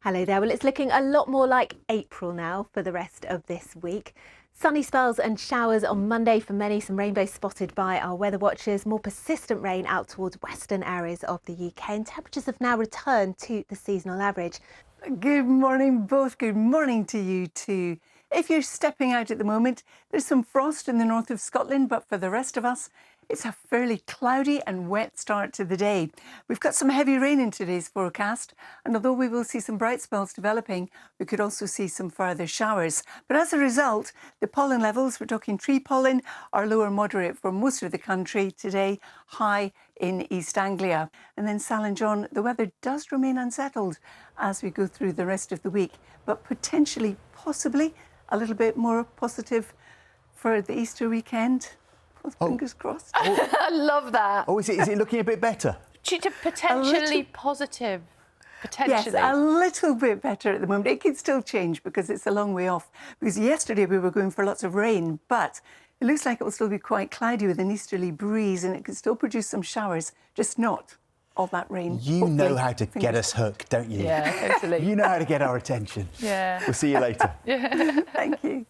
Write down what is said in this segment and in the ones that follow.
Hello there. Well, it's looking a lot more like April now for the rest of this week. Sunny spells and showers on Monday for many, some rainbows spotted by our weather watchers, more persistent rain out towards western areas of the UK, and temperatures have now returned to the seasonal average. Good morning, both. Good morning to you too. If you're stepping out at the moment, there's some frost in the north of Scotland, but for the rest of us, it's a fairly cloudy and wet start to the day. We've got some heavy rain in today's forecast, and although we will see some bright spells developing, we could also see some further showers. But as a result, the pollen levels, we're talking tree pollen, are low or moderate for most of the country today, high in East Anglia. And then Sal and John, the weather does remain unsettled as we go through the rest of the week, but potentially, possibly, a little bit more positive for the Easter weekend. Fingers crossed. I love that. Oh, is it looking a bit better? Potentially positive. Potentially. Yes, a little bit better at the moment. It could still change because it's a long way off. Because yesterday we were going for lots of rain, but it looks like it will still be quite cloudy with an easterly breeze, and it could still produce some showers, just not all that rain. You know how to get us hooked, don't you? Yeah, totally. You know how to get our attention. Yeah. We'll see you later. Yeah. Thank you.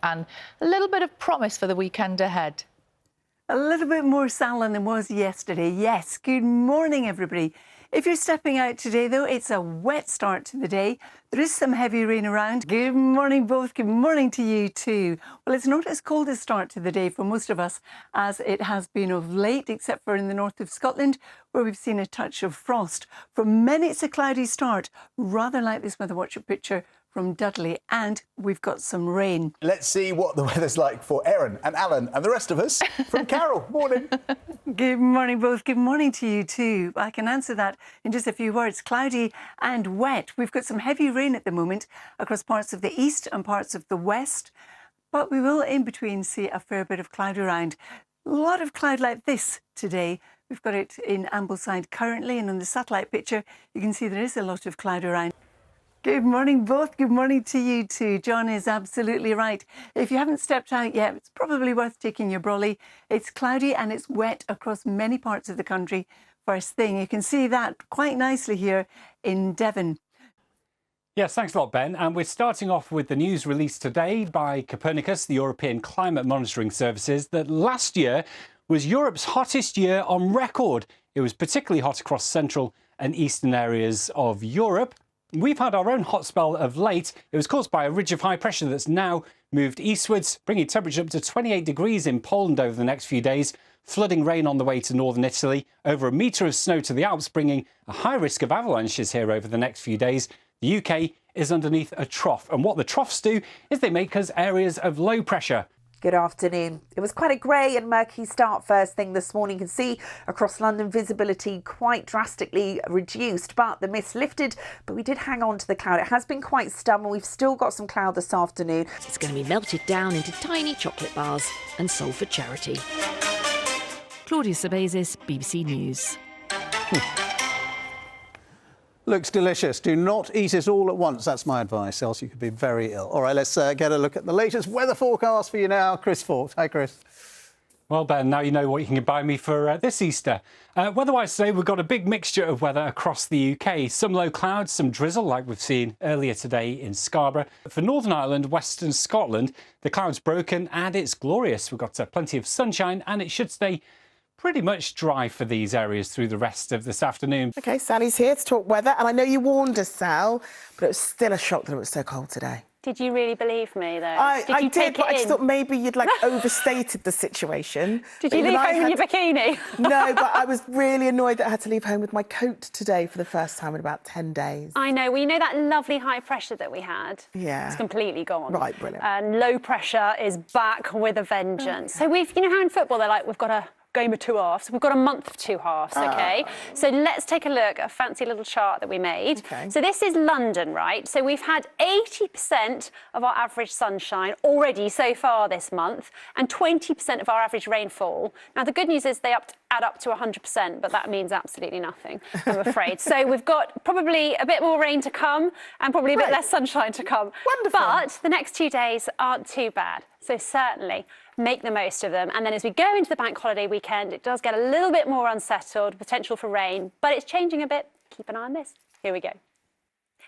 And a little bit of promise for the weekend ahead. A little bit more Salon than was yesterday. Yes, good morning, everybody. If you're stepping out today, though, it's a wet start to the day. There is some heavy rain around. Good morning, both. Good morning to you, too. Well, it's not as cold a start to the day for most of us as it has been of late, except for in the north of Scotland, where we've seen a touch of frost. For many, it's a cloudy start, rather like this Weather Watcher picture from Dudley, and we've got some rain. Let's see what the weather's like for Erin and Alan and the rest of us from Carol. Morning. Good morning, both. Good morning to you too. I can answer that in just a few words. Cloudy and wet. We've got some heavy rain at the moment across parts of the east and parts of the west, but we will in between see a fair bit of cloud around. A lot of cloud like this today. We've got it in Ambleside currently, and on the satellite picture you can see there is a lot of cloud around. Good morning, both. Good morning to you too. John is absolutely right. If you haven't stepped out yet, it's probably worth taking your brolly. It's cloudy and it's wet across many parts of the country. First thing, you can see that quite nicely here in Devon. Yes, thanks a lot, Ben. And we're starting off with the news released today by Copernicus, the European Climate Monitoring Services, that last year was Europe's hottest year on record. It was particularly hot across central and eastern areas of Europe. We've had our own hot spell of late. It was caused by a ridge of high pressure that's now moved eastwards, bringing temperature up to 28 degrees in Poland over the next few days, flooding rain on the way to northern Italy, over a metre of snow to the Alps, bringing a high risk of avalanches here over the next few days. The UK is underneath a trough, and what the troughs do is they make us areas of low pressure. Good afternoon. It was quite a grey and murky start first thing this morning. You can see across London visibility quite drastically reduced, but the mist lifted, but we did hang on to the cloud. It has been quite stubborn. We've still got some cloud this afternoon. It's going to be melted down into tiny chocolate bars and sold for charity. Claudia Sabezis, BBC News. Looks delicious. Do not eat it all at once. That's my advice, else you could be very ill. All right, let's get a look at the latest weather forecast for you now. Chris Fort. Hi, Chris. Well, Ben, now you know what you can buy me for this Easter. Weather-wise today, we've got a big mixture of weather across the UK. Some low clouds, some drizzle, like we've seen earlier today in Scarborough. For Northern Ireland, Western Scotland, the clouds broken and it's glorious. We've got plenty of sunshine and it should stay pretty much dry for these areas through the rest of this afternoon. OK, Sally's here to talk weather, and I know you warned us, Sal, but it was still a shock that it was so cold today. Did you really believe me, though? I did, but I just thought maybe you'd, overstated the situation. Did you leave home in your bikini? No, but I was really annoyed that I had to leave home with my coat today for the first time in about 10 days. I know. Well, you know that lovely high pressure that we had? Yeah. It's completely gone. Right, brilliant. And low pressure is back with a vengeance. So you know how in football they're like, we've got a game of two halves. We've got a month of two halves, OK? So let's take a look at a fancy little chart that we made. Okay. So this is London, right? So we've had 80% of our average sunshine already so far this month and 20% of our average rainfall. Now, the good news is they upped add up to 100%, but that means absolutely nothing, I'm afraid. So we've got probably a bit more rain to come and probably a bit less sunshine to come. Wonderful. But the next 2 days aren't too bad. So certainly make the most of them. And then as we go into the bank holiday weekend, it does get a little bit more unsettled, potential for rain, but it's changing a bit. Keep an eye on this. Here we go.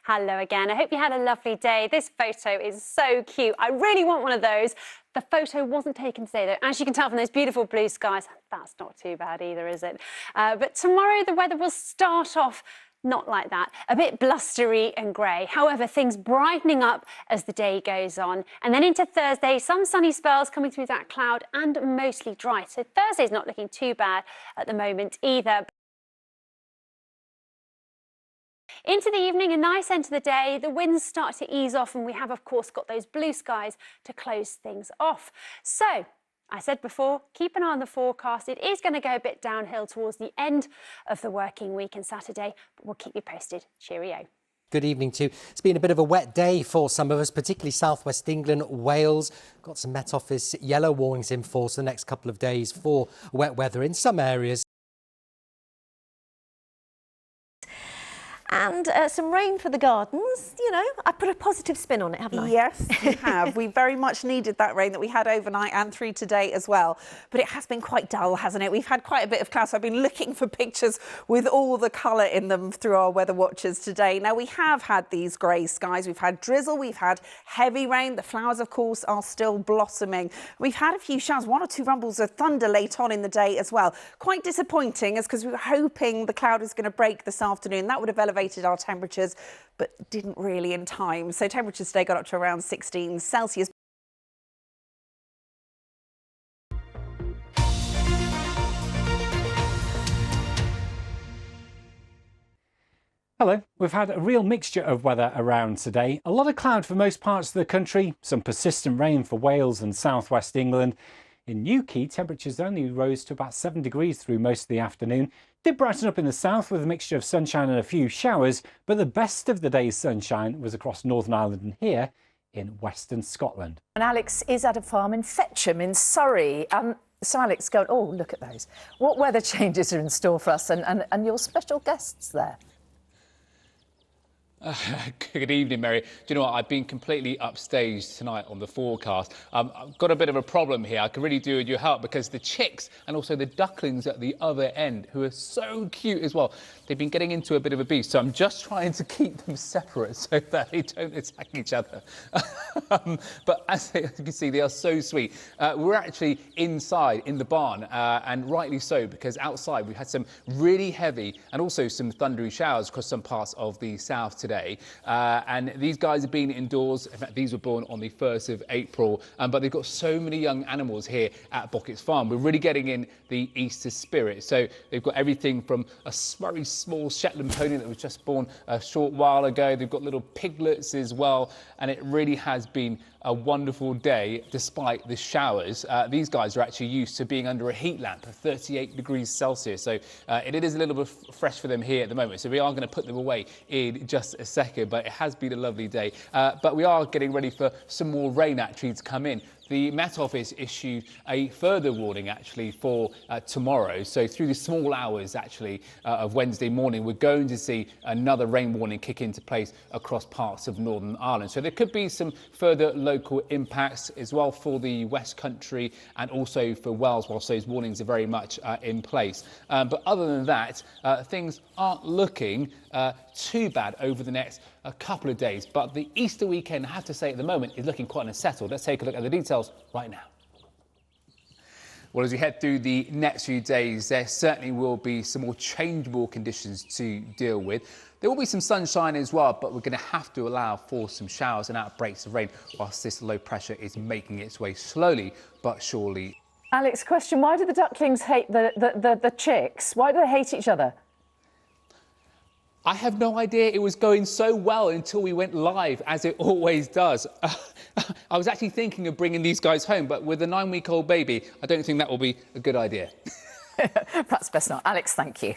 Hello again. I hope you had a lovely day. This photo is so cute. I really want one of those. The photo wasn't taken today, though. As you can tell from those beautiful blue skies, that's not too bad either, is it? But tomorrow the weather will start off not like that, a bit blustery and grey. However, things brightening up as the day goes on. And then into Thursday, some sunny spells coming through that cloud and mostly dry. So Thursday's not looking too bad at the moment either. Into the evening, a nice end to the day, the winds start to ease off and we have, of course, got those blue skies to close things off. So, I said before, keep an eye on the forecast. It is going to go a bit downhill towards the end of the working week and Saturday, but we'll keep you posted. Cheerio. Good evening too. It's been a bit of a wet day for some of us, particularly southwest England, Wales. Got some Met Office yellow warnings in force the next couple of days for wet weather in some areas. And some rain for the gardens. You know, I put a positive spin on it, haven't I? Yes, you have. We very much needed that rain that we had overnight and through today as well. But it has been quite dull, hasn't it? We've had quite a bit of cloud. So I've been looking for pictures with all the colour in them through our weather watchers today. Now, we have had these grey skies. We've had drizzle. We've had heavy rain. The flowers, of course, are still blossoming. We've had a few showers, 1 or 2 rumbles of thunder late on in the day as well. Quite disappointing, as because we were hoping the cloud was going to break this afternoon. That would have elevated our temperatures, but didn't really in time. So temperatures today got up to around 16 Celsius. Hello. We've had a real mixture of weather around today. A lot of cloud for most parts of the country, some persistent rain for Wales and southwest England. In Newquay, temperatures only rose to about 7 degrees through most of the afternoon. Did brighten up in the south with a mixture of sunshine and a few showers, but the best of the day's sunshine was across Northern Ireland and here in western Scotland. And Alex is at a farm in Fetcham in Surrey. So Alex, oh, look at those. What weather changes are in store for us and your special guests there? Good evening, Mary. Do you know what? I've been completely upstaged tonight on the forecast. I've got a bit of a problem here. I can really do with your help because the chicks and also the ducklings at the other end, who are so cute as well, they've been getting into a bit of a beef. So I'm just trying to keep them separate so that they don't attack each other. But as you can see, they are so sweet. We're actually inside in the barn, and rightly so, because outside we had some really heavy and also some thundery showers across some parts of the south today. And these guys have been indoors. In fact, these were born on the 1st of April, but they've got so many young animals here at Bockett's Farm. We're really getting in the Easter spirit. So they've got everything from a very small Shetland pony that was just born a short while ago. They've got little piglets as well. And it really has been a wonderful day despite the showers. These guys are actually used to being under a heat lamp of 38 degrees Celsius. So it is a little bit fresh for them here at the moment. So we are going to put them away in just a second, but it has been a lovely day. But we are getting ready for some more rain actually to come in. The Met Office issued a further warning actually for tomorrow. So through the small hours actually of Wednesday morning, we're going to see another rain warning kick into place across parts of Northern Ireland. So there could be some further local impacts as well for the West Country and also for Wales, whilst those warnings are very much in place. But other than that, things aren't looking too bad over the next couple of days. But the Easter weekend, I have to say at the moment, is looking quite unsettled. Let's take a look at the details right now. Well, as we head through the next few days, there certainly will be some more changeable conditions to deal with. There will be some sunshine as well, but we're going to have to allow for some showers and outbreaks of rain whilst this low pressure is making its way slowly but surely. Alex, question, why do the ducklings hate the chicks? Why do they hate each other? I have no idea. It was going so well until we went live, as it always does. I was actually thinking of bringing these guys home, but with a 9-week-old baby, I don't think that will be a good idea. Perhaps best not. Alex, thank you.